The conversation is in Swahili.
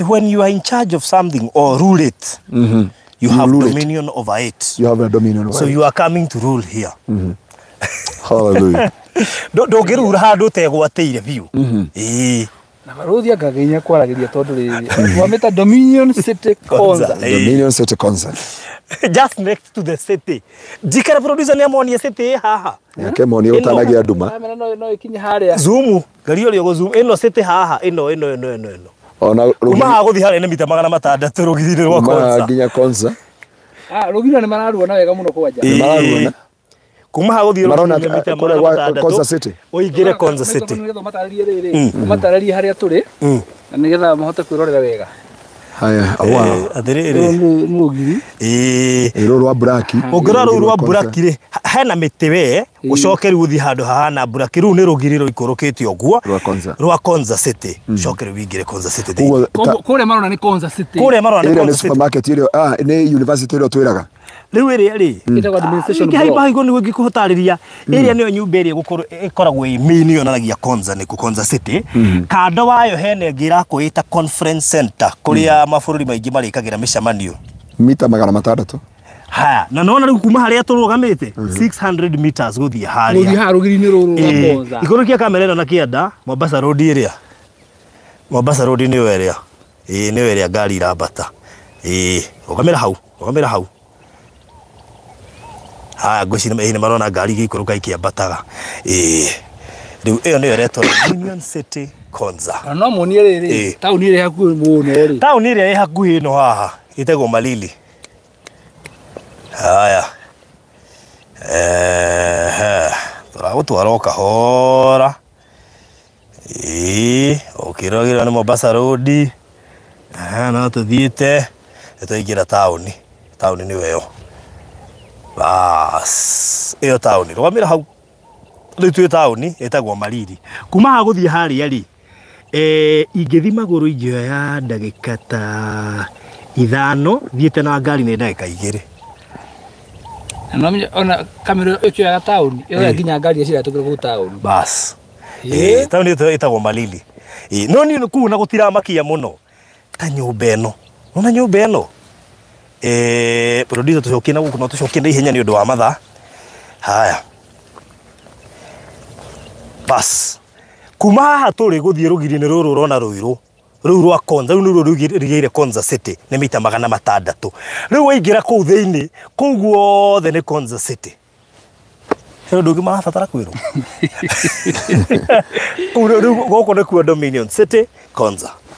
when you are in charge of something or rule it, you have dominion over it. You have a dominion over so it. You are coming to rule here. Hallelujah. Don't get urahado tegwateire view. Na barodi akaginya kwaragiria tondu riri. Wameta Dominion City Concert. Dominion City Concert. Just next to the city. Jikara producer ni amonia city haha. Yake moni utanagia nduma. No ikinye haria. Zoom. Gari ori go zoom. Eno city haha. Eno. Ona kuma haguthi haria ni mita 600 rugithire rwa concert. Nginya concert. Rugithire ni mararuona wega muno kwanja. Ni mararuona. Kuma haguthi rugithire ni mita 600. Concert City. Oigire concert city. Matararie riri. Matararie haria turi. Na nigetha mahote kwirorera wega. Haya, awa. Rugiri. Iro rwa Black. Ongera rwa Black ri. Hena mitiwe. Ucokeri uthi handu hahana Black ru ni rugiri ro ikorokete oguo. Rwa concert city. Ucokeri wingire concert city. Kure marona ni concert city. Kure marona ni concert city. Supermarket iro ni university iro twiraga. Riu ri itago administration block. Kai bahigo ni gukihotariria area niyo nyumba iri ikoragwo i mini yonanagia concert ni ku concert city. Kando wayo hene ngira kuita conference center kuria mabururi maingi marikagira micemanio mita 600. Ha na nona riu kuma haria turugamite 600 meters guthie haria. Guthie harugiri ni ruru rwa concert. Ikurukia kamera ino na kienda Mombasa Road area. Mombasa Road ni area. Ni area gari irabata. Ukamera hau. Ngwicina ni marona ngari gikuruka ikiambataga riu iyo niyo retwa Dominion City Concert. No munie riri tauni iri hakuhi muno ri tauni iri hakuhi no haha itego Malili. Haya turagutwara kahora ukiragira ni Mombasa Road no tuthiite tuingira tauni ni weyo. Bas iyo tauni rwamira hau ritu tauni etagwo Malili. Kuma haguthie haria ri ingithi maguru ingioya ndagika ta 5 thiete na ngari ni ndagika 2. No ona kamera ikio ya tauni iyo nginya ngari cia tukire ku tauni. Bas tauni etagwo Malili. No ni ku na gutira makia muno ta nyumba eno. Ona nyumba eno producer tucokie na guku no tucokie na ihenya ni undu wa matha. Haya bas kuma haha turi guthie rugiri ni ruru rona ruiru riu rwa concert riu ni rugire concert city ni mita 600. Riu waingira kuu thiini kuu guothe ni concert city. Hero ndugi marabatara kwiru. Riu guku ni kuo Dominion City Concert.